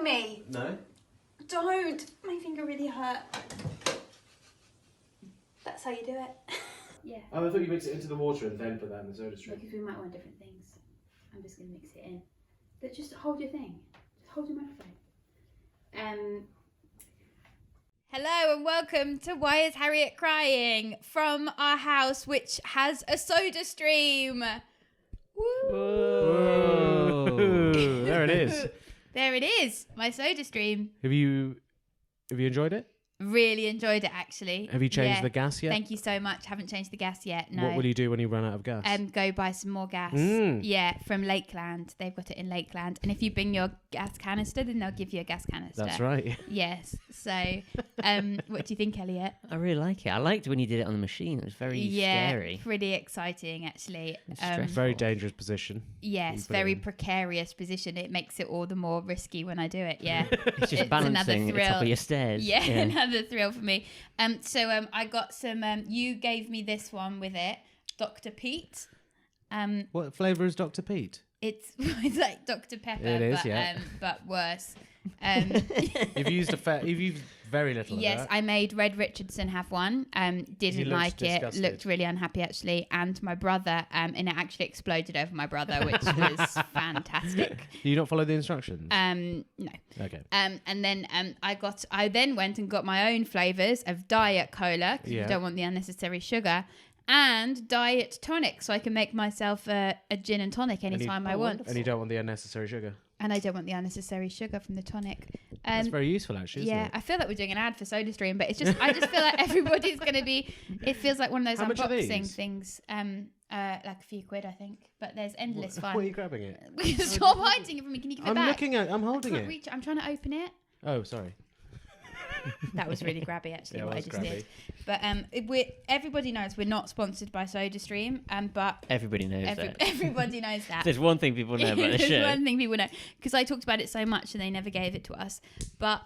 me. No? Don't. My finger really hurt. That's how you do it. Yeah. Oh, I thought you mixed it into the water and then put that in the soda stream. Because we might want different things. I'm just going to mix it in. But just hold your thing. Just hold your microphone. Hello and welcome to Why is Harriet Crying? From our house, which has a Sodastream. Woo! Whoa. There it is. There it is, my Sodastream. Have you enjoyed it? Really enjoyed it, actually. Have you changed the gas yet? Thank you so much. Haven't changed the gas yet. No. What will you do when you run out of gas? Go buy some more gas. Yeah, from Lakeland. They've got it in Lakeland. And if you bring your gas canister, then they'll give you a gas canister. That's right. Yes. So, what do you think, Eliot? I really like it. I liked when you did it on the machine. It was very scary. Pretty exciting, actually. Very dangerous position. Yes, very precarious position. It makes it all the more risky when I do it. Yeah. It's just balancing at the top of your stairs. Yeah, another thrill for me. So I got some. You gave me this one with it, Dr. Pete. What flavour is Dr. Pete? It's like Dr. Pepper, it is, but worse. You've used very little. Yes, of that. I made Red Richardson have one. Didn't like it. disgusted. Looked really unhappy actually, and my brother. And it actually exploded over my brother, which was fantastic. Do you not follow the instructions? No. Okay. And then I then went and got my own flavours of Diet Cola because you don't want the unnecessary sugar, and Diet Tonic, so I can make myself a gin and tonic anytime I want. And you don't want the unnecessary sugar. And I don't want the unnecessary sugar from the tonic. That's very useful, actually, isn't it? I feel like we're doing an ad for Sodastream, but I just feel like everybody's going to be, it feels like one of those How much are unboxing these? things. Like a few quid, I think. But there's endless fun. Why are you grabbing it? Stop hiding it from me. Can you give it back? I'm holding it. Reach, I'm trying to open it. Oh, sorry. That was really grabby, actually, what I just grabby. did. But everybody knows we're not sponsored by Sodastream, but Everybody knows that. everybody knows that. There's one thing people know about the show. There's one thing people know, because I talked about it so much and they never gave it to us. But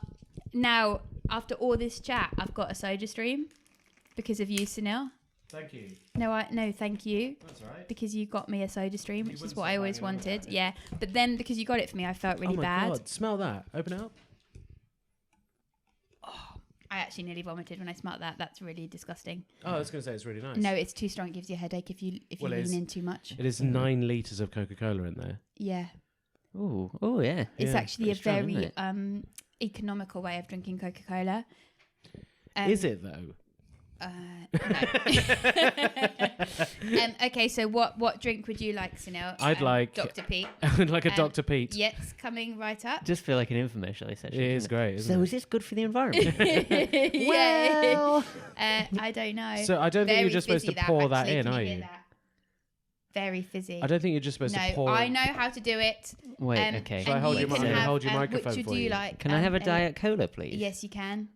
now, after all this chat, I've got a Sodastream because of you, Sunil. Thank you. No, thank you. That's all right. Because you got me a Sodastream, which is wouldn't what say I always banging on wanted. about it. Yeah, but then because you got it for me, I felt really bad. God, smell that. Open it up. I actually nearly vomited when I smelled that. That's really disgusting. Oh, I was going to say it's really nice. No, it's too strong. It gives you a headache if you lean in too much. It is 9 litres of Coca-Cola in there. Yeah. Oh yeah. It's actually a strong, very isn't economical way of drinking Coca-Cola. Is it, though? No. Okay, so what drink would you like, Sunil? I'd like Dr. Pete. I'd like a Dr. Pete. Yes, coming right up. Just feel like an infomercial, essentially. It is great, isn't So it? is this good for the environment? Well, I don't know. So I don't think Very you're just supposed fizzy, to pour that actually. in, Can are hear you? that? Very fizzy. I don't think you're just supposed to pour. No, I know how to do it. Wait, okay. Shall I and hold you your can mi- have, hold your microphone which would for you you? like? Can I have a Elliot? Diet Cola, please? Yes, you can.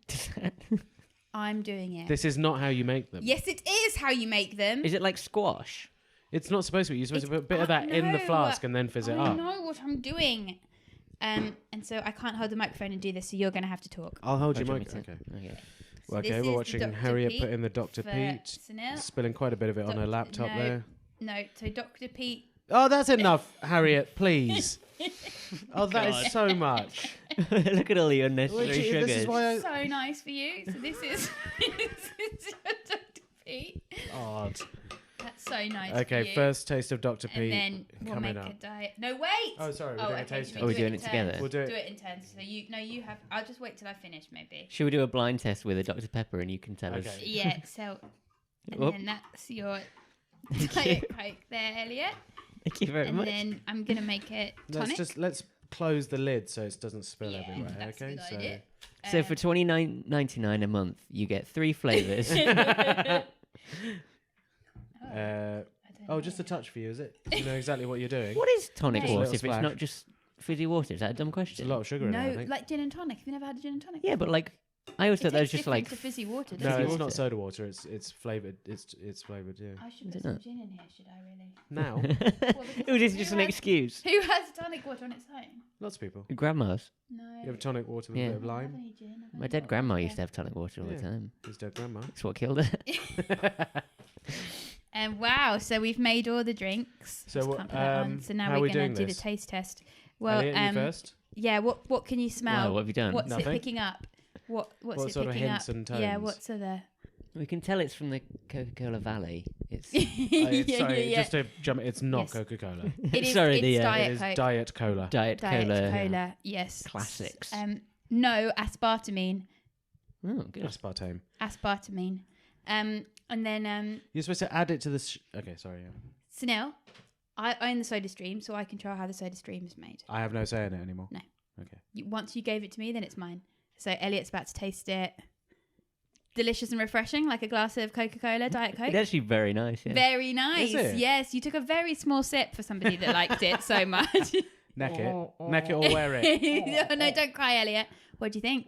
I'm doing it. This is not how you make them. Yes, it is how you make them. Is it like squash? It's not supposed to be. You're supposed to put a bit of that in the no. flask and then fizz it I up. know what I'm doing. And so I can't hold the microphone and do this, so you're going to have to talk. I'll hold Oh, your do you mic. want me Okay. to? Okay. So Okay, this is we're the watching Dr. Harriet Pete put in the Dr. for Pete. Sunil. Spilling quite a bit of it on her laptop no. there. No, so Dr. Pete. Oh, that's enough, Harriet, please. Oh, that is so much. Look at all the unnecessary This sugars. is why So nice for you. So this is Dr. Pete. Odd. That's so nice. Okay, for you. first taste of Dr. And Pete then we'll coming make up. a diet. No, wait. Oh, sorry, we're doing a taste should test. Are we do doing in it together? turns? We'll do it. Do it in turns. So you have. I'll just wait till I finish, maybe. Should we do a blind test with a Dr. Pepper and you can tell us? Okay. Yeah. So, and Whoop. then that's your Thank Diet you. Coke there, Eliot. Thank you very And much. then I'm gonna make it tonic. Let's close the lid so it doesn't spill Yeah, everywhere. that's a Okay, good so idea. So for $29.99 a month, you get 3 flavors. just a touch for you, is it? You know exactly what you're doing. What is tonic Just a water little if it's splash. not just fizzy water? Is that a dumb There's question? a lot of sugar in it, I No, think. like gin and tonic. Have you never had a gin and tonic? Yeah, but like, I always It thought that was tastes just like... different to fizzy water. No, doesn't it's it? not soda water. It's flavored. It's flavored. Yeah. I should Is put it some not? gin in here, should I really? Now, it was just an Who has- excuse. Who has tonic water on its own? lots of people. Grandma's. No. You have tonic water with Yeah. a bit of I don't have lime. any gin, I don't My know dead what grandma water. used to have tonic water all Yeah. the time. His dead grandma. That's what killed her. And wow, so we've made all the drinks. So Just what? can't put that on. So now how are we're we going doing to do the this? taste test. Well, Elliot, you first. Yeah. What can you smell? Wow, what have you done? What's Nothing. it picking up? What's What it sort of picking hints up? and tones? Yeah. What's other? We can tell it's from the Coca-Cola Valley. It's Sorry, just to jump. It's not Yes. Coca-Cola. It is. Sorry, it's the, It Diet is Coke. Diet Cola. Diet Diet Cola. Cola. Yes. Classics. No aspartame. Oh, good. Aspartame. Aspartame. And then You're supposed to add it to this. Okay, sorry. Yeah. Sunil, I own the Sodastream, so I control how the Sodastream is made. I have no say in it anymore. No. Okay. Once you gave it to me, then it's mine. So Elliot's about to taste it. Delicious and refreshing, like a glass of Coca-Cola, Diet Coke. It's actually very nice. Yeah. Very nice. Is it? Yes, you took a very small sip for somebody that liked it so much. Neck it. Neck it or wear it. No, don't cry, Elliot. What do you think?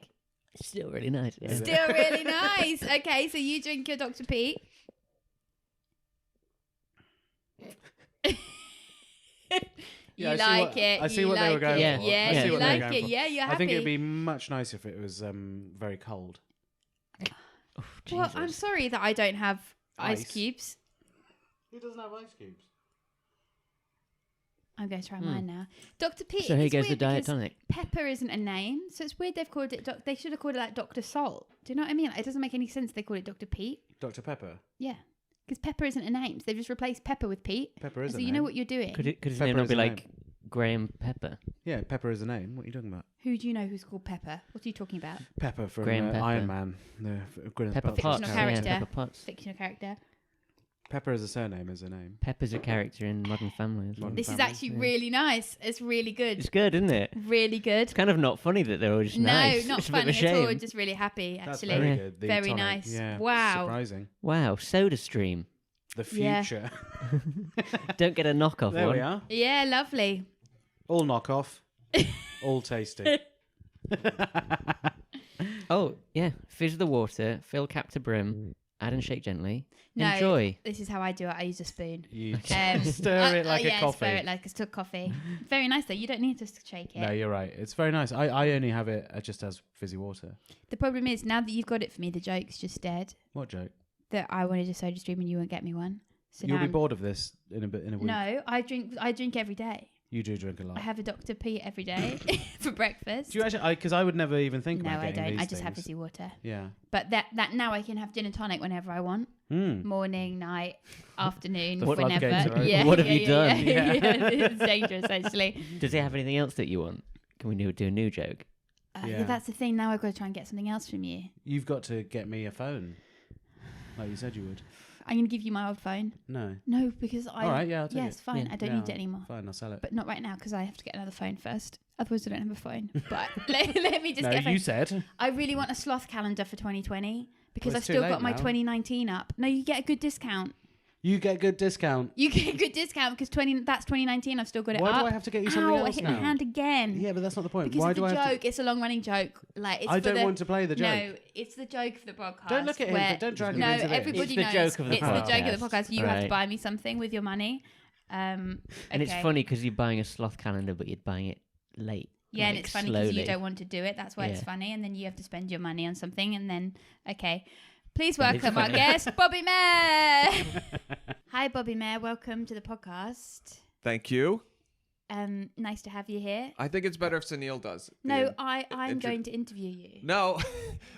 It's still really nice. Yeah. Still really nice. Okay, so you drink your Dr. Pete. You Yeah, I see like what- it. I see you what they were like going it. for. Yeah, I see you what they were like going it. for. Yeah, you're happy. I think it'd be much nicer if it was very cold. Oh, Well, I'm Jesus. sorry that I don't have ice Ice. cubes. Who doesn't have ice cubes? I'm going to try mine now. Dr. Pete. So here it's goes the weird diet because tonic. Pepper isn't a name, so it's weird they've called it. They should have called it like Dr. Salt. Do you know what I mean? Like, it doesn't make any sense they call it Dr. Pete. Dr. Pepper. Yeah, because Pepper isn't a name, so they've just replaced Pepper with Pete. Pepper is So a you name. know what you're doing. Could his Pepper name not is be a like Graham Pepper? Yeah, Pepper is a name. What are you talking about? Who do you know who's called Pepper? What are you talking about? Pepper from Graham Pepper. Iron Man. The Gwyneth Pepper Paltrow's Potts. Fictional character. character. Yeah, Pepper Potts. Fictional character. Pepper is a surname, is a name. Pepper's a character in Modern Family as well. Modern This is Family, actually yeah. really nice. It's really good. It's good, isn't it? Really good. It's kind of not funny that they're all just No, nice. not It's a bit of funny a at all. shame. Just really happy, That's actually. very Yeah. good. The Very tonic. nice. Yeah. Wow. Surprising. Wow, Sodastream. The Yeah. future. Don't get a knockoff There one. we are. Yeah, lovely. All knockoff. All tasty. Oh, yeah. Fizz the water, fill cap to brim, add and shake gently. No, Enjoy. this is how I do it. I use a spoon. You Um, stir it like a yeah, coffee. stir it like a coffee. Very nice though. You don't need to shake it. No, you're right. It's very nice. I only have it just as fizzy water. The problem is now that you've got it for me, the joke's just dead. What joke? That I wanted a soda stream and you won't get me one. So You'll now be I'm- bored of this in a week. No, I drink every day. You do drink a lot. I have a Dr. Pete every day for breakfast. Do you actually? Because I would never even think No, about I getting don't. these I just have things. fizzy water. Yeah. But that now I can have gin and tonic whenever I want. Morning, night, afternoon, The whenever. floodgates are open. Yeah. What have yeah, you yeah, done? Yeah, Yeah. it's dangerous actually. Does it have anything else that you want? Can we do a new joke? Yeah, Yeah. that's the thing. Now I've got to try and get something else from you. You've got to get me a phone, like you said you would. I'm going to give you my old phone. No. No, because I. All right. Yeah. I'll take Yes, it. fine. Yeah. I don't Yeah, need it anymore. Fine. I'll sell it. But not right now because I have to get another phone first. Otherwise, I don't have a phone. But let me just No, get a phone. you said. I really want a sloth calendar for 2020 because Well, I've it's too still late got my now. 2019 up. No, you get a good discount. You get good discount. You get a good discount because that's 2019. I've still got it Why up. do I have to get you something Ow, I else hit now? my hand again. Yeah, but that's not the point. Because Why it's do a I have joke. It's a long running joke. Like it's I for don't the, want to play the joke. No, it's the joke for the podcast. Don't look at him. where- Don't drag him No, into this. everybody It's the knows. joke of the it's the joke of the podcast. podcast. You have to Right. buy me something with your money. And it's okay. funny because you're buying a sloth calendar, but you're buying it late. Yeah, and like, it's funny because you slowly. don't want to do it. That's why it's Yeah. funny. And then you have to spend your money on something. And then, okay. Please That is welcome our funny. guest, Bobby Mair. Hi, Bobby Mair. Welcome to the podcast. Thank you. Nice to have you here. I think it's better if Sunil does. No, the- I'm intro- going to interview you. No.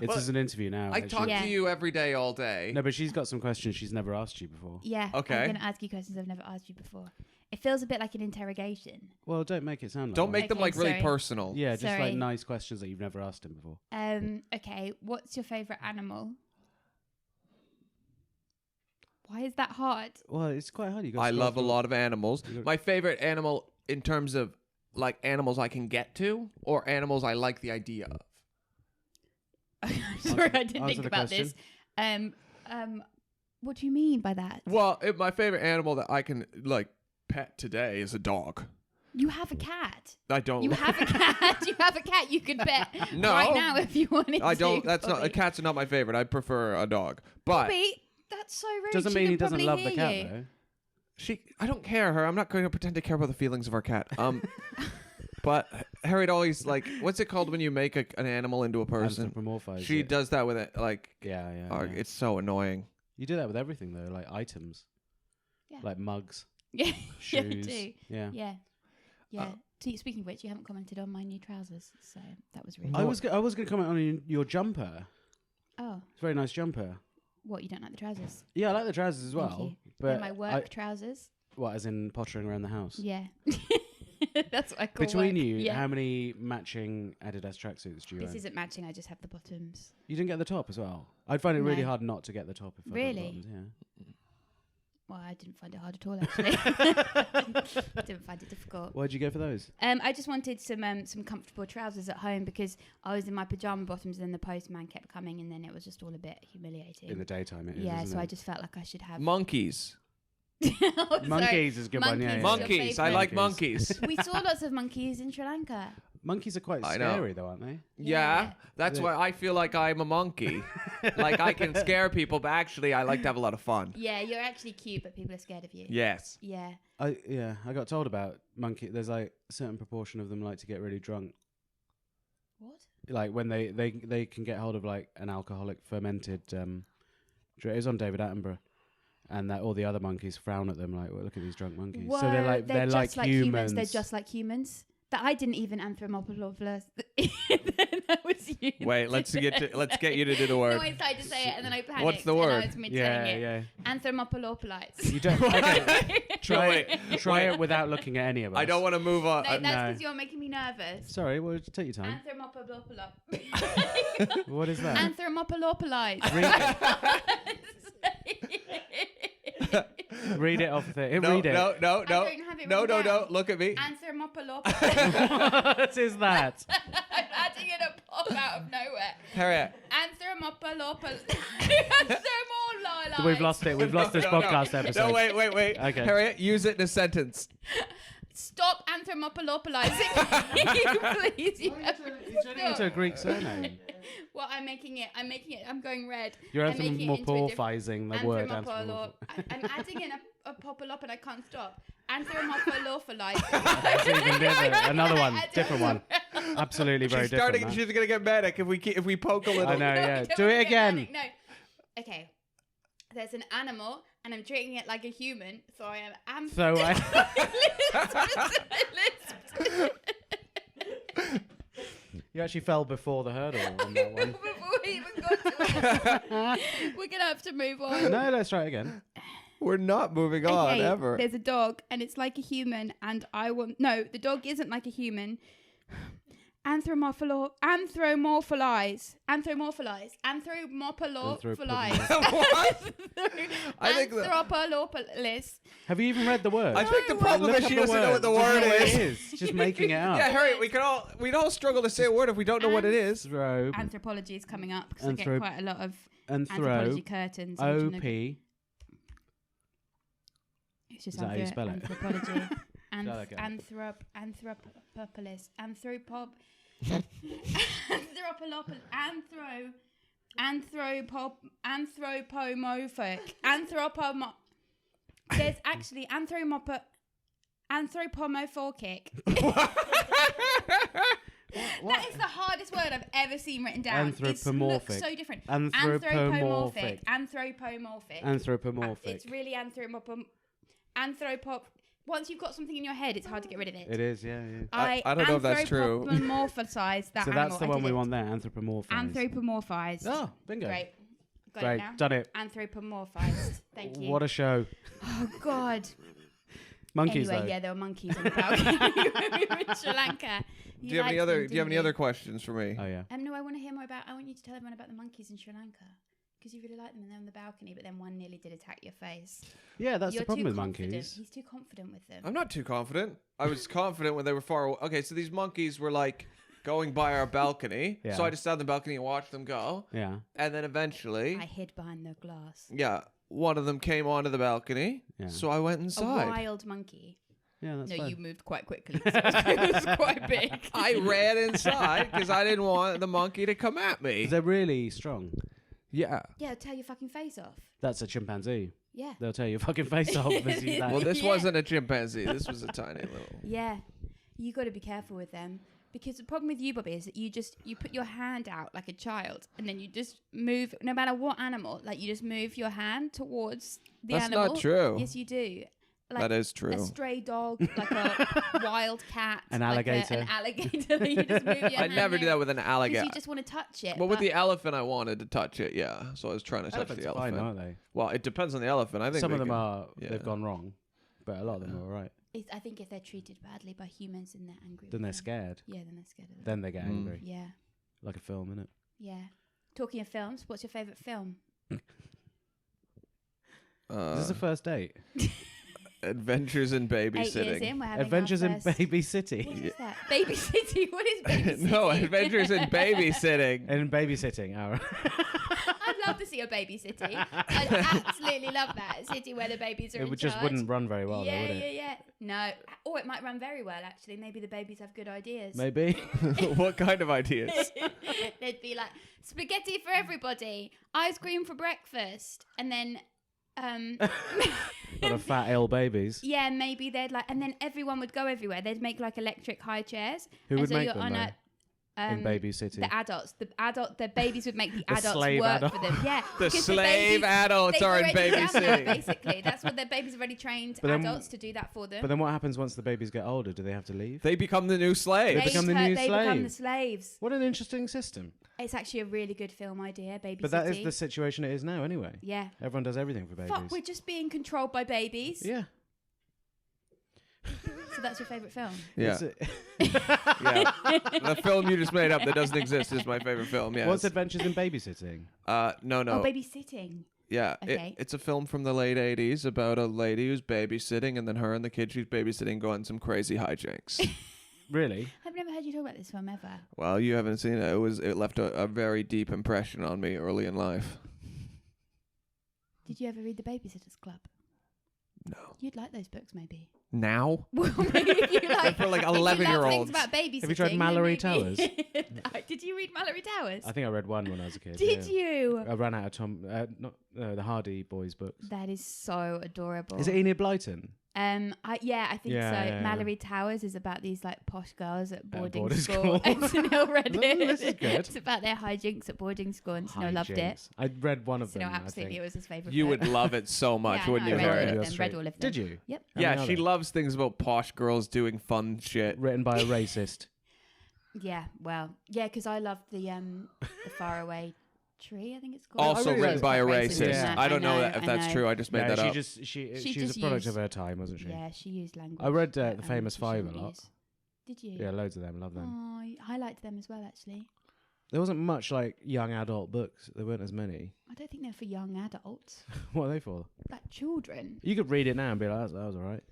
It's Well, as an interview now. I actually. talk Yeah. to you every day, all day. No, but she's got some questions she's never asked you before. Yeah. Okay. I'm going to ask you questions I've never asked you before. It feels a bit like an interrogation. Well, don't make it sound like Don't one. make them Okay, like really sorry. personal. Yeah, just Sorry. like nice questions that you've never asked him before. Okay. What's your favorite animal? Why is that hard? Well, it's quite hard. You got. I love a lot of animals. You got- My favorite animal in terms of like animals I can get to or animals I like the idea of. I'm sorry, I didn't answer think the about this. What do you mean by that? Well, my favorite animal that I can like pet today is a dog. You have a cat. I don't. You have a cat. You have a cat. You could pet No. right now if you wanted I to. don't. That's not. Bobby. Cats are not my favorite. I prefer a dog. But Bobby, that's so rude. Doesn't She mean could he doesn't probably love the hear cat you. though. I don't care her. I'm not going to pretend to care about the feelings of our cat. But Harriet always like, what's it called when you make an animal into a person? Anthropomorphize She it. does that with it. Like, Yeah, yeah. oh, yeah. it's so annoying. You do that with everything though, like items. Yeah. Like mugs, Yeah, shoes. do. Yeah. Yeah. Yeah. Speaking of which, you haven't commented on my new trousers, so that was really. I was going to comment on your jumper. Oh, It's a very nice jumper. what, you don't like the trousers? Yeah, I like the trousers as Thank well. you. But They're my work trousers. what, as in pottering around the house? Yeah. That's what I call Between work. you, Yeah. how many matching Adidas tracksuits do you This own? isn't matching, I just have the bottoms. You didn't get the top as well? I'd find it really No. hard not to get the top if I got the Really? bottoms, yeah. Well, I didn't find it hard at all, actually. Didn't find it difficult. Why'd you go for those? I just wanted some comfortable trousers at home because I was in my pyjama bottoms and then the postman kept coming and then it was just all a bit humiliating. In the daytime, it is. Yeah, isn't so it? I just felt like I should have... Monkeys. Oh, sorry. Monkeys is a good one, yeah. Monkeys. yeah. Monkeys. I like monkeys. We saw lots of monkeys in Sri Lanka. Monkeys are quite I know. scary, though, aren't they? Yeah, that's Yeah. why I feel like I'm a monkey. Like I can scare people, but actually I like to have a lot of fun. Yeah, you're actually cute, but people are scared of you. Yes. Yeah. I got told about monkey. There's like a certain proportion of them like to get really drunk. What? Like when they can get hold of like an alcoholic fermented. It was on David Attenborough, and that all the other monkeys frown at them like, well, look at these drunk monkeys. So they're like just like humans. They're just like humans. That I didn't even Anthromopolopolise. That was you. Wait, let's get you to do the word. No, I tried to say it and then I panicked. What's the and word? I was mid-saying yeah, it. yeah. Anthromopolopolise. You don't. Okay, try wait. it without looking at any of us. I don't want to move on. No, that's no. because you're making me nervous. Sorry, well, take your time. Anthromopolopolise. What is that? Anthromopolopolise. Read it off the. No, Read it. no. I don't have it No. written down. Look at me. Anthromopolopolise. What is that? I'm adding in a pop out of nowhere. Harriet. Anthromopolopolise. We've lost it. We've lost this podcast episode. No, wait. Okay. Harriet, use it in a sentence. Stop anthropomorphizing, please. You're turning into a Greek surname. Well, I'm making it. I'm going red. You're I'm making it into a anthropomorphizing the word anthropomorpho- I'm adding in a popolop and I can't stop. Anthropomorpholopolize. That's even different. Another one, different one. Absolutely very different. She's gonna get manic if we poke a little. I know, yeah. don't Do wanna it get again. panic. No. Okay. There's an animal and I'm treating it like a human, so I am. So you actually fell before the hurdle on that one. Before we even got to it, we're gonna have to move on. No, let's try it again. We're not moving on Okay, ever. there's a dog and it's like a human, and I want no. The dog isn't like a human. Anthropomorpholize. Anthropomorpholize. I think Anthropomorpholize. Have you even read the word? I think the No. problem Look is up she the doesn't know what the word Doesn't know what is. it is. Just making it up. Yeah, Harriet, we'd all struggle to say a word if we don't know what it is. Throw. Anthropology is coming up because I get Anthrop- quite a lot of And throw. anthropology curtains. and OP. It's just Is that how you spell it? anthropology. Okay. Anthropopolis. Anthropomorphic. There's actually anthropomorphic. That is the hardest word I've ever seen written down. It looks Anthropomorphic. so different. Anthropomorphic. Anthropomorphic. Anthropomorphic. It's really anthropop. Once you've got something in your head, it's hard to get rid of it. It is, yeah. I don't know if that's true. Anthropomorphize that So animal. that's the I one did we it. want there, anthropomorphized. Anthropomorphized. Oh, bingo. Great. Got Great, it now. done it. Anthropomorphized. Thank you. What a show. Oh, God. Monkeys, Anyway, though. yeah, there were monkeys on the balcony. We were in Sri Lanka. Do you have any other questions for me? Oh, yeah. No, I want to hear more about. I want you to tell everyone about the monkeys in Sri Lanka because you really like them and they're on the balcony, but then one nearly did attack your face. Yeah, that's You're the problem too with confident. monkeys. He's too confident with them. I'm not too confident. I was confident when they were far away. Okay, so these monkeys were like going by our balcony. Yeah. So I just sat on the balcony and watched them go. Yeah. And then eventually, I hid behind the glass. yeah, one of them came onto the balcony. Yeah. So I went A inside. wild monkey. Yeah, that's No, fine. you moved quite quickly. So it was quite big. I ran inside because I didn't want the monkey to come at me. They're really strong. Yeah. Yeah, tear your fucking face off. That's a chimpanzee. Yeah. They'll tear your fucking face off. As you Well, this Yeah. wasn't a chimpanzee. This was a tiny little. Yeah. You got to be careful with them. Because the problem with you, Bobby, is that you put your hand out like a child and then you just move, no matter what animal, like you just move your hand towards the That's animal. not true. Yes, you do. like that is true. a stray dog, like a wild cat, An like alligator. an alligator that you just move your I'd never do that with an alligator. because you just want to touch it. Well, with but the elephant, I wanted to touch it, yeah. So I was trying to touch Elephants the are fine, elephant. aren't they? Well, it depends on the elephant. I think Some of them yeah. they've gone wrong, but a lot of them are all right. I think if they're treated badly by humans and they're angry, Then with they're them. scared. Yeah, then they're scared of them. Then they get angry, Yeah, like a film, innit? yeah. Talking of films, what's your favourite film? Is this a first date? Adventures in 8 years Babysitting. in, we're having Adventures our in first... Baby City. What is that? Baby City? What is Baby City? No, Adventures in Babysitting. And babysitting. I'd love to see a Baby City. I'd absolutely love that. A city where the babies are It in would charge. just wouldn't run very well, yeah, though, would it? yeah. No. Or it might run very well, actually. Maybe the babies have good ideas. Maybe. What kind of ideas? They'd be like, spaghetti for everybody, ice cream for breakfast, and then... A lot of fat, ill babies. yeah, maybe they'd like... And then everyone would go everywhere. They'd make like electric high chairs. Who and would so make you're them, on though? In Baby City. The adults. The babies would make the adults slave work adult. for them. Yeah. The 'cause slave babies, adults they've are in already done that, babysitting. basically. That's what their babies have already trained But then- adults to do that for them. But then what happens once the babies get older? Do they have to leave? They become the new slave. They become the new They become the slaves. slaves. What an interesting system. It's actually a really good film idea, Baby But City. that is the situation it is now, anyway. Yeah. Everyone does everything for babies. Fuck, we're just being controlled by babies. Yeah. So that's your favourite film? Yeah. It's a- Yeah. The film you just made up that doesn't exist is my favorite film. Yes. What's Adventures in Babysitting? No. Oh, babysitting. Yeah, Okay. it's a film from the late 80s about a lady who's babysitting, and then her and the kid she's babysitting go on some crazy hijinks. Really? I've never heard you talk about this film ever. Well, you haven't seen it. It left a very deep impression on me early in life. Did you ever read The Babysitter's Club? No. You'd like those books, maybe. Now? Well, maybe if you like... For like if you love 11-year-olds. things about babysitting... Have you tried then Mallory maybe- Towers? Did you read Mallory Towers? I think I read one when I was a kid. Did yeah. you? I ran out of the Hardy Boys books. That is so adorable. Is it Enid Blyton? I think Yeah, so. yeah. Mallory Towers is about these like posh girls at boarding boarding school. school. And Sunil read it. This is good. It's about their hijinks at boarding school, and Sunil loved it. Hijinks. I read one of them. Sunil I absolutely, think. it was his favourite. You book. would love it so much, Yeah, wouldn't I you, know, I Harriet? read all of That's them. Read true. all of them. Did you? Yep. How Yeah, many she are there? loves things about posh girls doing fun shit. Written by a racist. Yeah. Well. Yeah, because I loved the Faraway Tree. I think it's called. Also really written like by a Quite racist. Yeah. I don't know, know, if I that's know. true. I just made No, that up. she was just a product used- of her time, wasn't she? Yeah, she used language. I read that, the Famous she Five a shouldn't lot. use. Did you? Yeah, loads of them. Love them. Oh, I liked them as well, actually. There wasn't much like young adult books. There weren't as many. I don't think they're for young adults, What are they for? like children. You could read it now and be like, that was all right.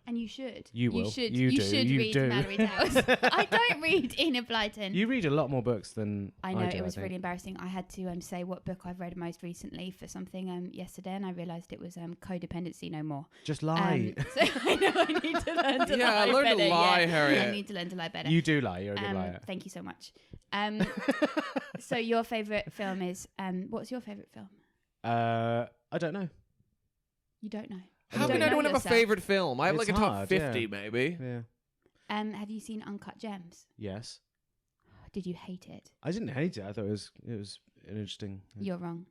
And you should. You will. Should, You do. should You read do. Mallory Towers. I don't read Enid Blyton. You read a lot more books than I know, do, it was think. really embarrassing. I had to say what book I've read most recently for something yesterday, and I realised it was Codependency No More. Just lie. So I know I need to learn to Yeah, lie learn to better. lie, yeah. Harriet. I need to learn to lie better. You do lie. You're a good liar. Thank you so much. So your favourite film is what's your favourite film? I don't know. You don't know. How You can don't I know don't have a yourself. favorite film? I have It's like a top hard, 50, yeah. maybe. Yeah. Have you seen Uncut Gems? Yes. Did you hate it? I didn't hate it. I thought it was interesting. You're wrong.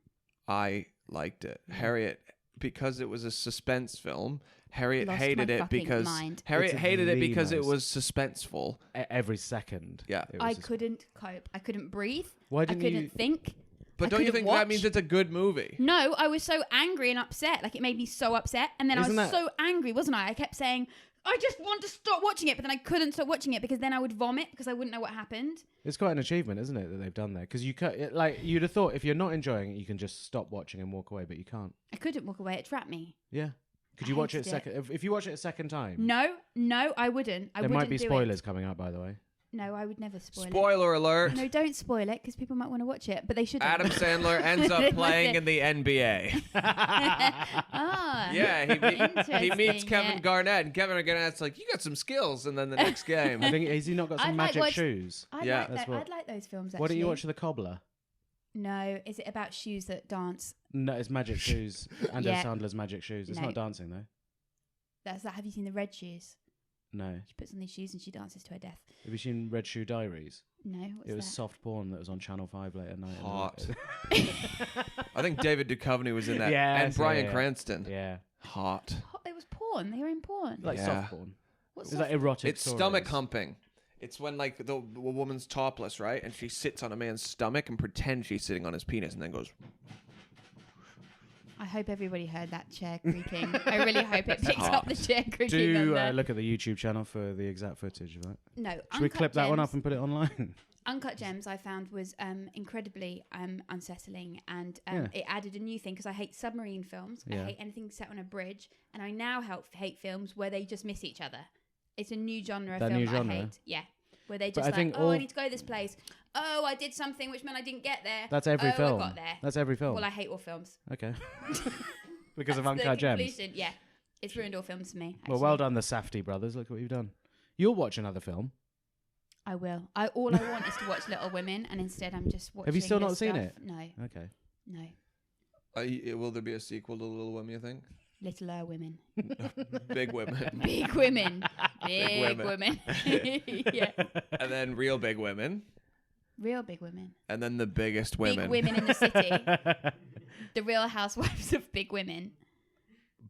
I liked it. Harriet, because it was a suspense film, Harriet Lost hated my it fucking because mind. Harriet It's hated it the because it most- was suspenseful. Every second. Yeah. it was I just- couldn't cope. I couldn't breathe. Why I didn't couldn't you? think. But I don't you couldn't think that watch. means it's a good movie? No, I was so angry and upset. Like, it made me so upset. And then Isn't I was that- so angry, wasn't I? I kept saying, I just want to stop watching it. But then I couldn't stop watching it because then I would vomit because I wouldn't know what happened. It's quite an achievement, isn't it, that they've done there? Because like you'd have thought if you're not enjoying it, you can just stop watching and walk away, but you can't. I couldn't walk away. It trapped me. Yeah. Could I you watch it hated it. second? If you watch it a second time, No, I wouldn't. I there wouldn't might be do spoilers coming up, by the way. It. No, I would never spoil it. Spoiler alert. No, don't spoil it because people might want to watch it, but they shouldn't. Adam Sandler ends up playing in the NBA. Ah, Yeah, he meets interesting, Kevin yeah. Garnett, and Kevin Garnett's like, "You got some skills." And then the next game, I think has he not got some I'd like magic watch- shoes? Yeah. I'd like those films. Actually. Why don't you watch The Cobbler? No, is it about shoes that dance? No, it's magic shoes. Anders Yeah. Sandler's magic shoes. It's No. not dancing though. That's that. Have you seen the red shoes? No. She puts on these shoes and she dances to her death. Have you seen Red Shoe Diaries? No, what's It was that? soft porn that was on Channel 5 late at night. Hot. I think David Duchovny was in that, Yes, and Bryan yeah. Cranston. Yeah. Hot. It was porn. porn. They were in porn. Like Yeah. soft porn. What's Is that erotic? It's stories? stomach humping. It's when like the woman's topless, right? And she sits on a man's stomach and pretends she's sitting on his penis and then goes, I hope everybody heard that chair creaking. I really hope it picks up the chair creaking. Do on there. look at the YouTube channel for the exact footage of that. No, Should we clip that one up and put it online? Uncut Gems I found was incredibly unsettling, and Yeah. it added a new thing because I hate submarine films. I Yeah. hate anything set on a bridge, and I now hate films where they just miss each other. It's a new genre of That film new that I genre? hate. Yeah. Where they But just I think oh, I all- need to go this place. Oh, I did something which meant I didn't get there. That's every I film. got there. That's every film. Well, I hate all films. Okay. Because of That's the Uncut Gems. conclusion. Yeah. It's ruined all films for me. Well, actually. well done, the Safdie brothers. Look what you've done. You'll watch another film. I will. All I want is to watch Little Women, and instead I'm just watching. Have you still this not seen stuff. it? No, Okay. no. will there be a sequel to Little Women, you think? Littler women. Big women. Big women. Big Big women. women. Yeah. And then real big women. Real big women. And then the biggest women. Big women in the city. The Real Housewives of Big Women.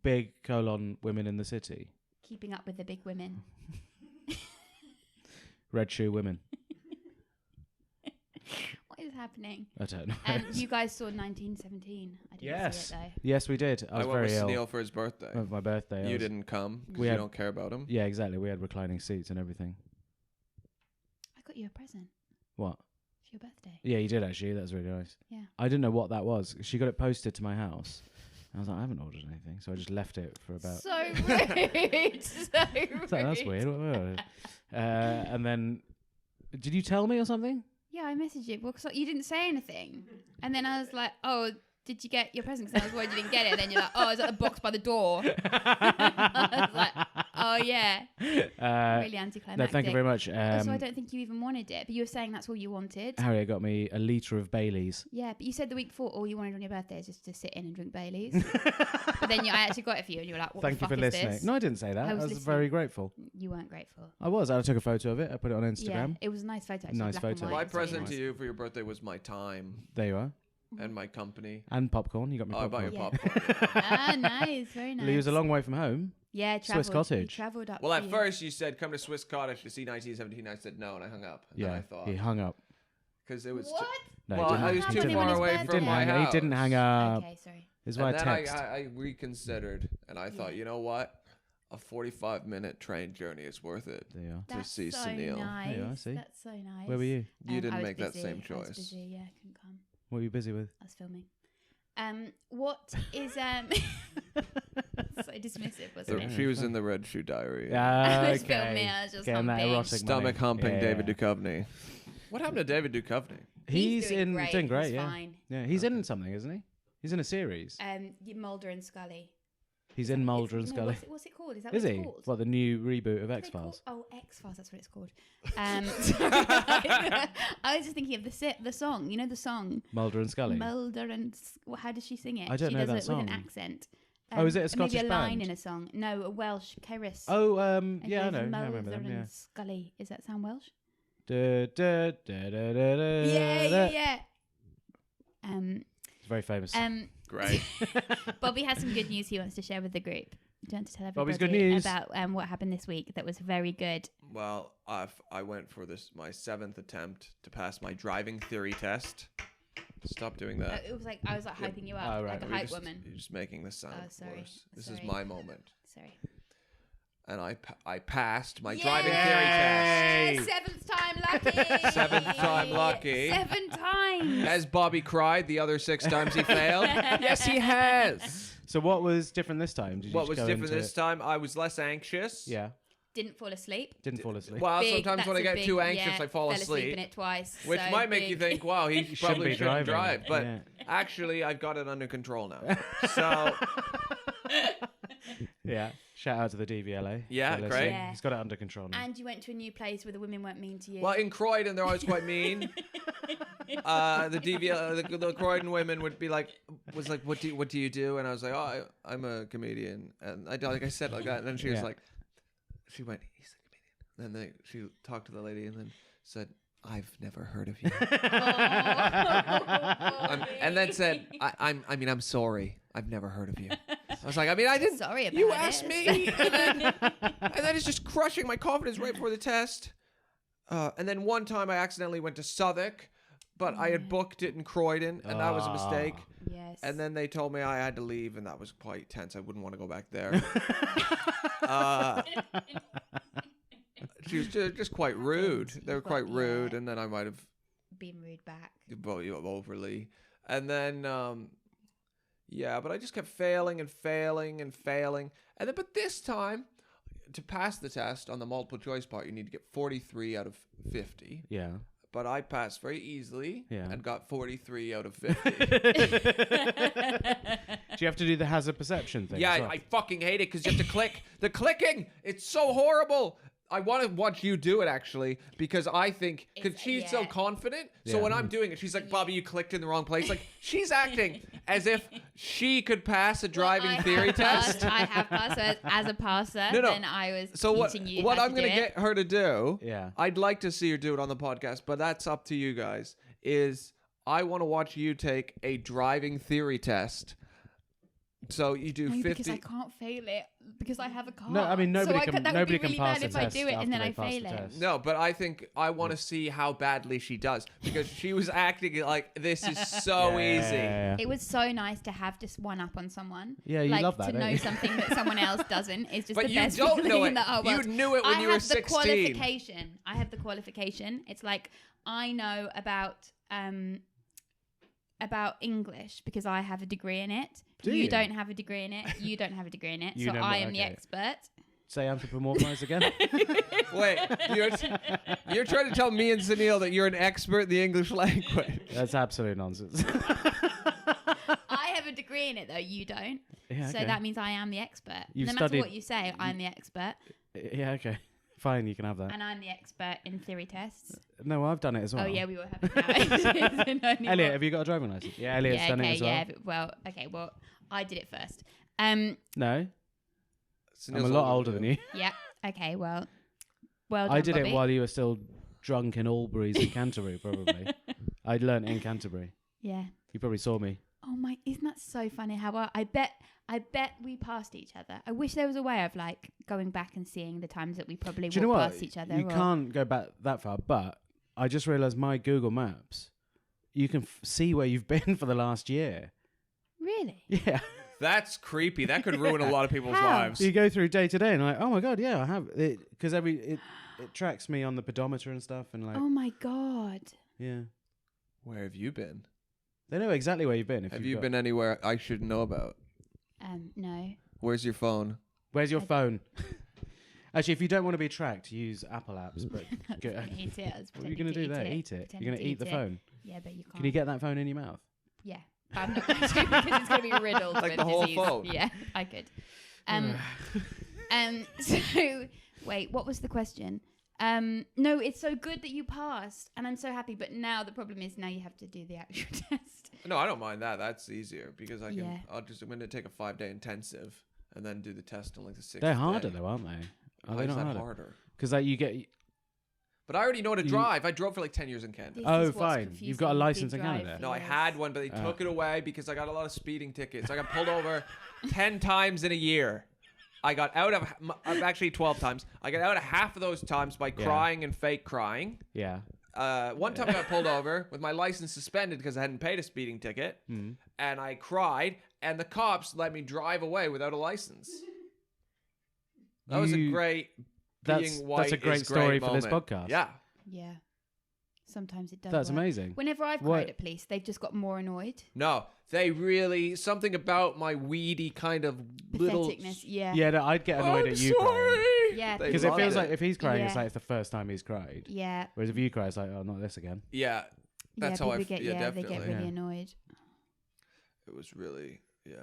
Big : women in the city. Keeping up with the big women. Red shoe women. What is happening? I don't know. You guys saw 1917. I didn't Yes. see it though. Yes, we did. I was went very with ill. Sunil for his birthday. Went for my birthday. I You was- didn't come because We you had- don't care about him. Yeah, exactly. We had reclining seats and everything. I got you a present What? for your birthday. Yeah, you did actually. That was really nice. Yeah. I didn't know what that was. She got it posted to my house. I was like, I haven't ordered anything, so I just left it for about. So rude. So rude. That's weird. And then, did you tell me or something? Yeah, I messaged you because you didn't say anything, and then I was like, "Oh, did you get your present?" Because I was worried you didn't get it. And then you're like, "Oh, it's at the box by the door." I was like, "Oh yeah." Really anticlimactic. No, thank you very much. Also, I don't think you even wanted it, but you were saying that's all you wanted. Harriet got me a litre of Baileys. Yeah, but you said the week before all you wanted on your birthday is just to sit in and drink Baileys. But then I actually got it for you, and you were like, "What Thank the you fuck for is listening. this?" No, I didn't say that. I I was was listening. very grateful. You weren't grateful. I was. I took a photo of it. I put it on Yeah, Instagram. it was a nice photo. Actually, Nice black and photo. white, My it's really present nice. to you for your birthday was my time There you are. and my company. And popcorn. You got me Oh, I bought popcorn. you Yeah. popcorn. Ah, nice, very nice. He was a long way from home. Yeah, Swiss travelled. Cottage. He travelled up. Well, for at you. first you said come to Swiss Cottage to see 1917. I said no, and I hung up. And then Yeah, I thought he hung up. because it was. What? No, Well, he I didn't. was Hung too up on him on far his away birthday. He from didn't my hang. house. He didn't hang up. Okay, sorry. It was And via then text. I reconsidered, and I thought, you know what? A 45-minute train journey is worth it. There you are. That's see so Sunil. nice. There you are, see? That's so nice. Where were you? You I didn't was make that busy. same I was choice. busy. Yeah, I couldn't come. What were you busy with? I was filming. What is so dismissive, wasn't it? She was in the Red Shoe Diary. I was okay. filming. I was just Getting that humping. erotic Stomach money. humping Yeah. David Duchovny. What happened to David Duchovny? He's doing in great. doing great. He's Yeah. fine. Yeah. He's in something, isn't he? He's in a series. Mulder and Scully. He's in Mulder and No, Scully. what's it called? Is that Is what he? it's called? What, the new reboot of What are X they called? Files? Oh, X Files. That's what it's called. Sorry. I was just thinking of the song. You know the song Mulder and Scully. Mulder and how does she sing it? I don't she know does that it song. with an accent. Oh, is it a Scottish maybe a line band? in a song? No, a Welsh. Kairis. Oh, And yeah, I goes, know. I Mulder remember them. and Yeah. Scully. Does that sound Welsh? Da, da, da, da, da, da, Yeah, da. yeah. It's very famous. Great. Bobby has some good news he wants to share with the group. Do you want to tell everybody Bobby's good news. about what happened this week that was very good? Well, I went for my 7th attempt to pass my driving theory test. Stop doing that. It was like I was like hyping you up, Oh, right. like a You're hype just, woman. You're just making this sound Oh, sorry. worse. This is Sorry. my moment. Sorry. And I passed my driving theory test. Seventh time lucky. Seventh time lucky. 7 times. Has Bobby cried the other 6 times he failed? Yes, he has. So what was different this time? Did you What just was go different into this time? I was less anxious. Yeah. Didn't fall asleep. Didn't fall asleep. Well, Big, sometimes when I that's a get too big- anxious, yeah, I fall fell asleep. in it twice. Which so might make you big. think, wow, he probably shouldn't drive. But Yeah. actually, I've got it under control now. So, Yeah. Shout out to the DVLA. Yeah, for great. listening. Yeah. He's got it under control now. And you went to a new place where the women weren't mean to you. well, in Croydon, they're always quite mean. The Croydon women would be like, what do you do? And I was like, oh, I'm a comedian. And I said like that. And then she was Yeah. like, she went, he's a comedian. And then she talked to the lady and then said, I've never heard of you. And then said, I'm sorry. I've never heard of you. I was like, I mean, I didn't. Sorry about You it. asked me, and then it's just crushing my confidence right before the test. And then one time I accidentally went to Southwark, but I had booked it in Croydon, and that was a mistake. Yes. And then they told me I had to leave, and that was quite tense. I wouldn't want to go back there. She was just quite rude. They were quite rude, and then I might have been rude back. Overly. And then, but I just kept failing and failing and failing. And then, but this time, to pass the test on the multiple choice part, you need to get 43 out of 50. Yeah. But I passed very easily and got 43 out of 50. Do you have to do the hazard perception thing? Yeah, as well? I fucking hate it because you have to click. The clicking, it's so horrible. I want to watch you do it, actually, because I think, because she's so confident. So when I'm doing it, she's like, Bobby, you clicked in the wrong place. Like, she's acting as if she could pass a driving theory test. I have passed as a passer. No. Then I was teaching you what how I'm to going to do it. get her to do, Yeah. I'd like to see her do it on the podcast, but that's up to you guys, is I want to watch you take a driving theory test. So you do 50. Because I can't fail it because I have a car. No, I mean nobody can. That Nobody would be can really pass bad the if I test do it and then after I they pass fail the it. test. No, but I think I want to see how badly she does, because she was acting like this is so easy. Yeah. It was so nice to have just one up on someone. Yeah, you like, love that, to don't know you? something that someone else doesn't is just But the you best don't feeling know in it. the whole You world. knew it when you were 16. I have the qualification. It's like I know about English because I have a degree in it. Do you you? don't have a degree in it. You don't have a degree in it. You So know I what- am the okay. expert. Say anthropomorphize again. Wait, you're trying to tell me and Sunil that you're an expert in the English language? That's absolute nonsense. I have a degree in it though. You don't. Yeah, So okay. that means I am the expert. You've no matter studied- what you say, I'm the expert. Yeah, okay. Fine, you can have that. And I'm the expert in theory tests. No, I've done it as well. Oh yeah, we were having that. Elliot, have you got a driving license? Yeah, Elliot's yeah, done okay, it as well. yeah. Well, I did it first. No, Sunil's I'm a lot older than you. Yeah. Okay. Well done, I did Bobby. it while you were still drunk in Albury's in Canterbury, probably. I'd learnt in Canterbury. Yeah. You probably saw me. Oh my! Isn't that so funny? How I bet we passed each other. I wish there was a way of like going back and seeing the times that we probably Do you know walked what? past each other. You can't go back that far, but I just realised my Google Maps, you can see where you've been for the last year. Really? Yeah. That's creepy. That could ruin a lot of people's How? lives. You go through day to day and like, oh my God, yeah, I have it. Because it tracks me on the pedometer and stuff. And like, Oh my god! yeah. Where have you been? They know exactly where you've been. If Have you've you got- been anywhere I should know about? No. Where's your phone? Where's your phone? Actually, if you don't want to be tracked, use Apple apps. But go, Eat it. I was what are you pretending going to do there? it. Eat it. You're Pretending going to eat the it. phone. Yeah, but you can't. Can you get that phone in your mouth? Yeah, but I'm not going to because it's going to be riddled Like with the whole disease. phone? Yeah, I could. So wait, what was the question? No, it's so good that you passed, and I'm so happy. But now the problem is now you have to do the actual test. No, I don't mind that. That's easier because I can. Yeah. I'm going to take a 5-day intensive and then do the test on like the 6th. They're harder day. though, aren't they? Are Why they is not that harder? Because like you get. But I already know how to You- drive. I drove for like 10 years in Canada. This Oh, is what's fine. You've got a confusing. license Big in Canada? drive, No, I yes. had one, but they took it away because I got a lot of speeding tickets. I got pulled over 10 times in a year. I got out of actually 12 times. I got out of half of those times by crying and fake crying. Yeah. One time I got pulled over with my license suspended because I hadn't paid a speeding ticket, and I cried, and the cops let me drive away without a license. That was a great being white. That's a great is story great for this moment. podcast. Yeah. Yeah. Sometimes it does. That's work. amazing. Whenever I've What- cried at police, they've just got more annoyed. No, they really something about my weedy kind of little. Patheticness. Yeah. Yeah, no, I'd get annoyed I'm at you sorry. Yeah. They because it love feels like if he's crying, it's Yeah. like it's the first time he's cried. Yeah. Whereas if you cry, it's like, oh, not this again. Yeah, that's how I. People get, Yeah, they definitely. get really Yeah. annoyed. It was really Yeah.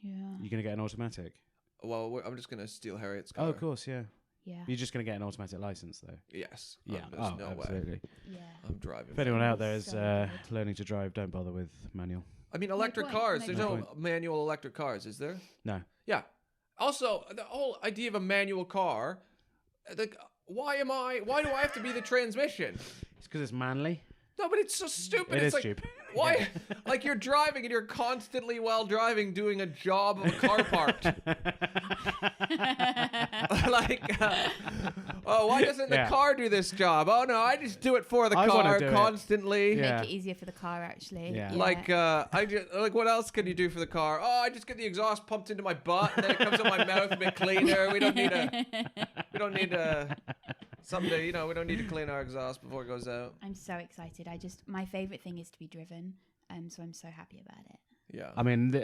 You're gonna get an automatic. Well, I'm just gonna steal Harriet's car. Oh, of course, yeah. Yeah. You're just gonna get an automatic license, though. Yes. Yeah. There's Oh, no way. absolutely. Yeah. I'm driving. If anyone out there is So good. learning to drive, don't bother with manual. I mean, electric point, cars. no There's point. no manual electric cars, is there? No. Yeah. Also, the whole idea of a manual car, like, why do I have to be the transmission? It's because it's manly. No, but it's so stupid. It It's is like, stupid. why? Like you're driving and you're constantly while driving doing a job of a car part. Why doesn't the car do this job? Oh no, I just do it for the I wanna car do it. constantly. Yeah. Make it easier for the car, actually. Yeah. What else can you do for the car? Oh, I just get the exhaust pumped into my butt and then it comes out my mouth a bit cleaner. We don't need something to, we don't need to clean our exhaust before it goes out. I'm so excited. My favorite thing is to be driven. So I'm so happy about it. Yeah. I mean,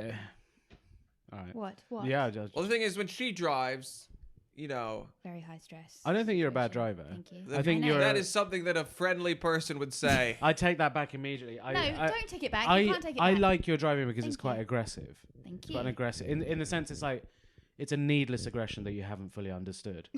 all right. What? Yeah. Just, Well, the thing is, when she drives, Very high stress. I don't think you're a bad situation. driver. Thank you. I think you're. that is something that a friendly person would say. I take that back immediately. Don't take it back. I You can't take it I back. like your driving because it's Thank quite you. aggressive. Thank It's you. quite an aggressive. In the sense, it's like it's a needless aggression that you haven't fully understood.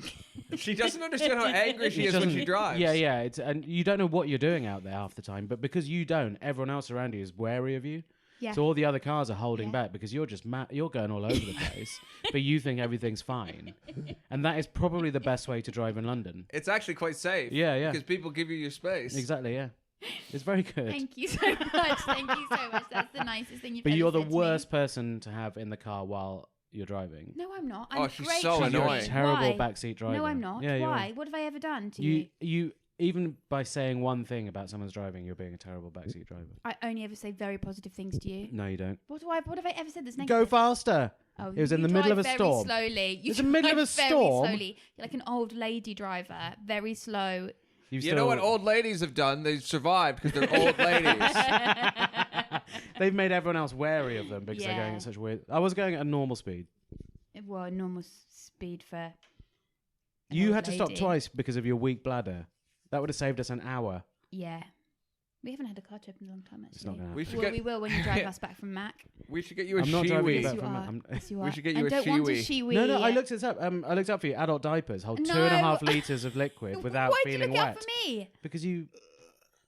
She doesn't understand how angry she is when she drives. Yeah. And you don't know what you're doing out there half the time, but because you don't, everyone else around you is wary of you. Yeah. So all the other cars are holding Yeah. back because you're just you're going all over the place, but you think everything's fine, and that is probably the best way to drive in London. It's actually quite safe. Yeah. Because people give you your space. Exactly. Yeah, it's very good. Thank you so much. Thank you so much. That's the nicest thing you've But ever you're the said to me. worst person to have in the car while you're driving. No, I'm not. I'm she's great so driving. You're annoying. a terrible Why? backseat driver. No, I'm not. Yeah, you are. Why? What have I ever done to You even by saying one thing about someone's driving, you're being a terrible backseat driver. I only ever say very positive things to you. No, you don't. What have I ever said that's Go negative? faster. Oh, It was in you the middle of a drive storm. Very slowly. You It's in the middle of drive a very storm. Slowly. You're like an old lady driver, very slow. You know what old ladies have done? They've survived because they're old ladies. They've made everyone else wary of them because they're going Yeah. at such weird. I was going at a normal speed. Well, normal speed for. an You old had to stop lady. twice because of your weak bladder. That would have saved us an hour. Yeah. We haven't had a car trip in a long time, actually. It's not going to We happen. should Well, get. we will when you drive us back from Mac. We should get you a I'm not driving you shiwi. back You from are. I'm- Yes, you are. We should get you and a don't want a shiwi. shiwi. No, I looked it up. I looked up for you. Adult diapers hold No. 2.5 liters of liquid without Why'd feeling you look wet. out for me? Because you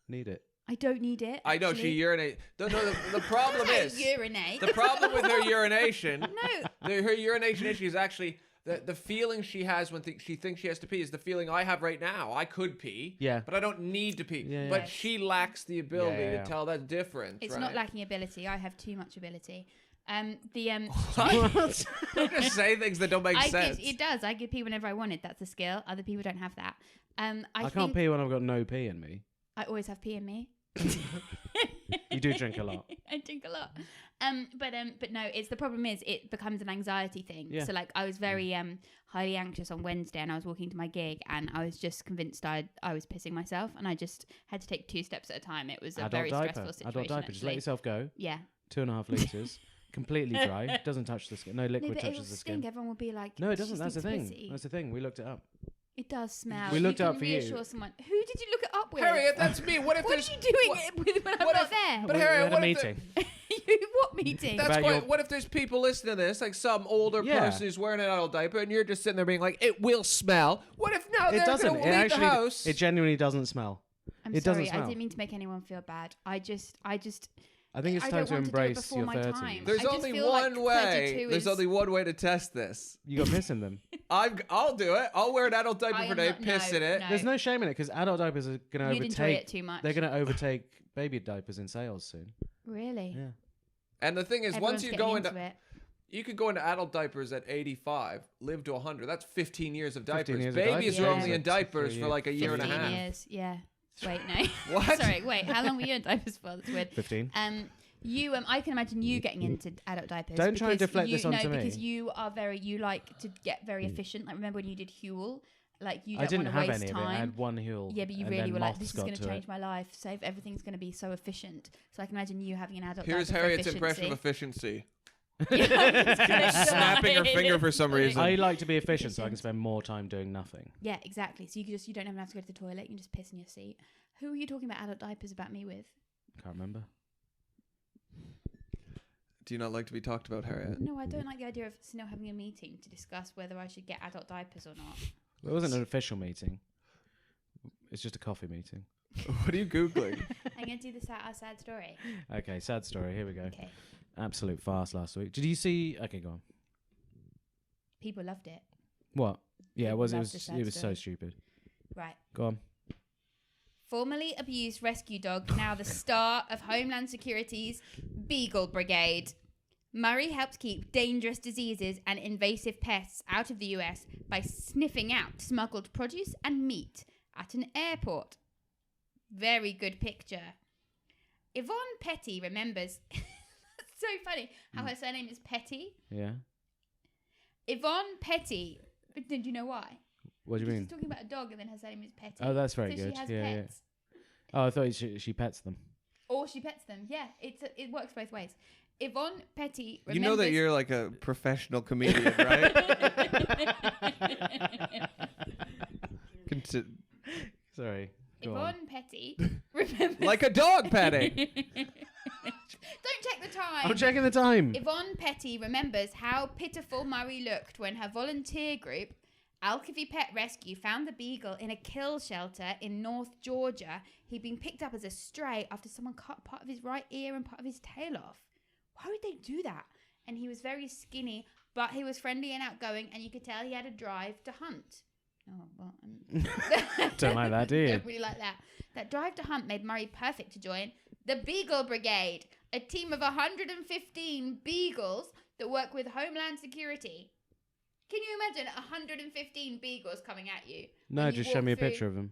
need it. I don't need it. I know actually. she urinates. No, the problem I is urinate. the problem with her urination. No. Her urination issue is actually the feeling she has when she thinks she has to pee is the feeling I have right now. I could pee, Yeah. but I don't need to pee. Yeah, yeah. But Yes. she lacks the ability Yeah. to tell that difference. It's right? not lacking ability. I have too much ability. The Don't just say things that don't make sense. It does. I could pee whenever I wanted. That's a skill. Other people don't have that. I think can't pee when I've got no pee in me. I always have pee in me. You do drink a lot. I drink a lot. But no, the problem is it becomes an anxiety thing. Yeah. So like I was very highly anxious on Wednesday and I was walking to my gig and I was just convinced I was pissing myself and I just had to take 2 steps at a time. It was a Adult very diaper. stressful situation. Adult diaper. Just let actually. yourself go. Yeah. 2.5 liters. Completely dry. Doesn't touch the skin. No No, liquid but it will touches the stink. skin. Everyone will be like, No, it "She doesn't. That's the stinks thing. pissy." That's the thing. We looked it up. It does smell. We looked you it can up for you. reassure someone. Who did you look it up with? Harriet, that's me. What if What there's are you doing when I'm what not if- there? But We Harriet, had a what if meeting. What meeting? That's About why. your- What if there's people listening to this, like some older Yeah. person who's wearing an adult diaper, and you're just sitting there being like, "It will smell." What if now It they're doesn't. going to It leave actually. the house? It genuinely doesn't smell. I'm it sorry. doesn't I smell. didn't mean to make anyone feel bad. I just. I think it's I time don't to want to do it embrace before your my 30s. time. There's I just only feel like one way. 32 There's is- only one way to test this. You got piss in them. I'll do it. I'll wear an adult diaper I for a am day, not- piss no, in it. no. There's no shame in it because adult diapers are going to You'd enjoy overtake. it too much. They're going to overtake baby diapers in sales soon. Really? Yeah. And the thing is, Everyone's once you getting go into it. you could go into adult diapers at 85, live to 100. That's 15 years of 15 diapers. years of Babies diapers, are yeah. only in diapers 3 for like a year and a 15 half. years. Yeah. Wait, no. What? Sorry. Wait. How long were you in diapers for? That's weird. 15. I can imagine you getting into adult diapers. Don't try and because deflect you, this onto no, me. because you like to get very efficient. Like remember when you did Huel? Like you I don't didn't want to have waste any of it. I time. had one Huel. Yeah, but you and really then were like, moths this is got going to to change it. my life. So everything's going to be so efficient. So I can imagine you having an adult Here's diaper Harriet's for impression of efficiency. efficiency. Snapping her finger for some reason. I like to be efficient so I can spend more time doing nothing. Yeah, exactly. So you don't even have to go to the toilet. You can just piss in your seat. Who are you talking about adult diapers about me with? Can't remember. Do you not like to be talked about, Harriet? No, I don't like the idea of Sunil having a meeting to discuss whether I should get adult diapers or not. It wasn't an official meeting. It's just a coffee meeting. What are you Googling? I'm going to do our sad story. Okay, sad story. Here we go. Okay. Absolute farce last week. Did you see? Okay, go on. People loved it. What? Yeah, it was. It Loved the was. sad It was so story. stupid. Right. Go on. formerly abused rescue dog, now the star of Homeland Security's Beagle Brigade. Murray helped keep dangerous diseases and invasive pests out of the US by sniffing out smuggled produce and meat at an airport. Very good picture. Yvonne Petty remembers... That's so funny how her surname is Petty. Yeah. Yvonne Petty. But do you know why? What do you mean? She's talking about a dog and then her surname is Petty. Oh, that's very so good. She has Yeah. pets. Oh, I thought she pets them. Or she pets them. Yeah, it works both ways. Yvonne Petty remembers... You know that you're like a professional comedian, right? Sorry. Go on. Yvonne Petty remembers... Like a dog petting. Don't check the time. I'm checking the time. Yvonne Petty remembers how pitiful Murray looked when her volunteer group, Alcovy Pet Rescue, found the beagle in a kill shelter in North Georgia. He'd been picked up as a stray after someone cut part of his right ear and part of his tail off. Why would they do that? And he was very skinny, but he was friendly and outgoing, and you could tell he had a drive to hunt. Oh, well, Don't like that, do you? Don't really like that. That drive to hunt made Murray perfect to join the Beagle Brigade, a team of 115 beagles that work with Homeland Security. Can you imagine 115 beagles coming at you? No, just show me a picture of them.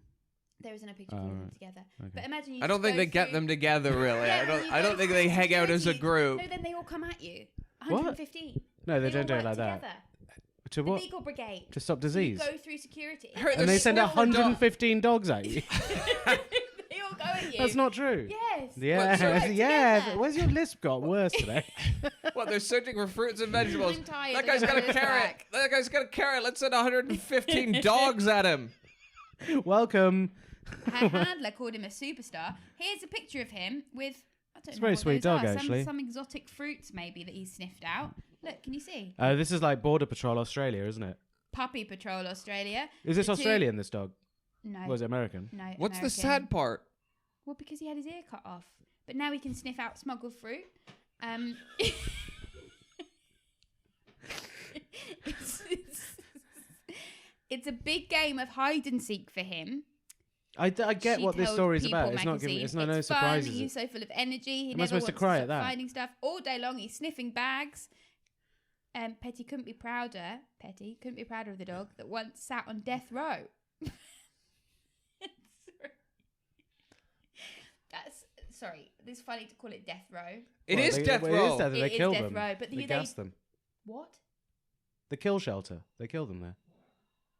There isn't a picture of them together. Okay. But imagine you I don't think they get them together, really. Yeah, I don't think they hang out as a group. No, then they all come at you. 115. No, they don't all do it work like that. together. To The what? Beagle Brigade. To stop You disease. go through security. And they send 115 dogs at you. They all go at you. That's not true. Yes. Yes, Work yes. together. Where's your lisp got worse today? Well, they're searching for fruits and vegetables. I'm tired. That guy's got a carrot. That guy's got a carrot. Let's send 115 dogs at him. Welcome. Her handler called him a superstar. Here's a picture of him with, I don't It's a know very what sweet those dog, are. actually. Some exotic fruits maybe that he's sniffed out. Look, can you see? This is like Border Patrol Australia, isn't it? Puppy Patrol Australia. Is this The two- Australian, this dog? No. Or is it American? No. What's the American. sad part? Well, because he had his ear cut off. But now he can sniff out smuggled fruit. It's a big game of hide and seek for him. I get She what this told story's People about. It's not magazine. giving. It's not no fun, surprises. He's so full of energy. He Am I never supposed wants to cry stop at that? finding stuff all day long. He's sniffing bags. Petty couldn't be prouder. Petty couldn't be prouder of the dog that once sat on death row. Sorry. It's funny to call it death row. It is death row. It is death. It They is kill death them. row, but they they- gas them. What? The kill shelter. They kill them there.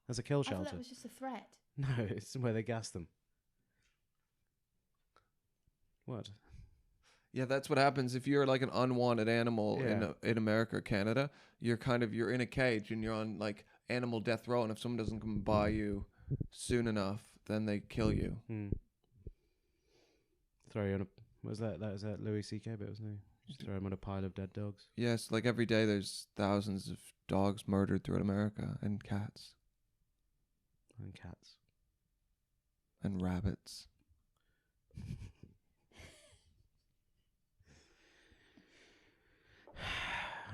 There's a kill I thought shelter. that was just a threat. No, it's where they gas them. What? Yeah, that's what happens if you're like an unwanted animal in America or Canada. You're in a cage and you're on like animal death row, and if someone doesn't come by you soon enough, then they kill you. Throw you on a. What was that? That was that Louis C.K. bit, wasn't he? Just throw him on a pile of dead dogs. Yes, like every day there's thousands of dogs murdered throughout America, and cats And cats. and rabbits.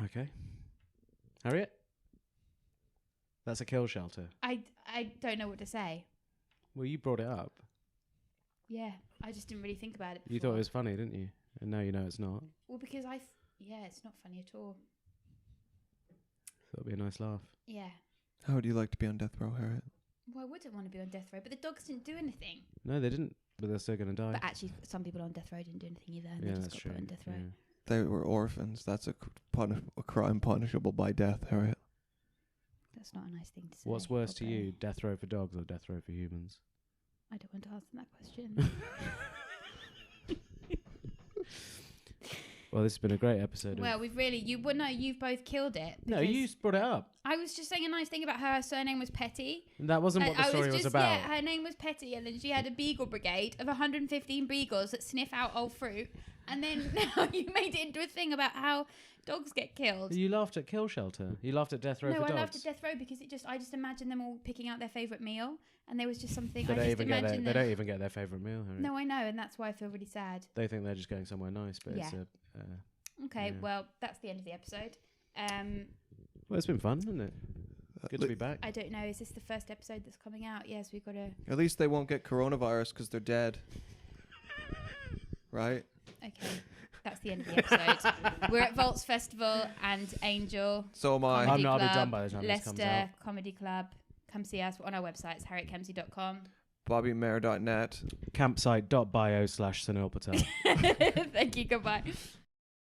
Okay. Harriet? That's a kill shelter. I don't know what to say. Well, you brought it up. Yeah, I just didn't really think about it. You thought it was funny, didn't you? And now you know it's not. Well, because it's not funny at all. Thought it'd be a nice laugh. Yeah. How would you like to be on death row, Harriet? Well, I wouldn't want to be on death row, but the dogs didn't do anything. No, they didn't. But they're still going to die. But actually, some people on death row didn't do anything either, and yeah, they that's just true. got put on death row. Yeah. They were orphans. That's a crime punishable by death, Harriet. That's not a nice thing to say. What's worse to probably. you, death row for dogs or death row for humans? I don't want to answer that question. Well, this has been a great episode. Well, we've really... you've both killed it. No, you brought it up. I was just saying a nice thing about her. Her surname was Petty. That wasn't what the story was about. Yeah, her name was Petty, and then she had a beagle brigade of 115 beagles that sniff out old fruit. And then now you made it into a thing about how dogs get killed. You laughed at kill shelter. You laughed at death row for dogs. No, I laughed at death row because I just imagined them all picking out their favourite meal, and there was just something. They don't even get their favourite meal. Harriet. No, I know, and that's why I feel really sad. They think they're just going somewhere nice, but it's a. Okay, yeah. well, that's the end of the episode. Well, it's been fun, hasn't it? Good to be back. I don't know. Is this the first episode that's coming out? Yes, we've got to. At least they won't get coronavirus because they're dead. Right? Okay. That's the end of the episode. We're at Volts Festival and Angel. So am I. Comedy I'll be Club, done by the time this comes out. Leicester Comedy Club. Come see us. We're on our website. It's harrietkemsey.com. BobbyMair.net. Campsite.bio/Sunil Patel. Thank you. Goodbye.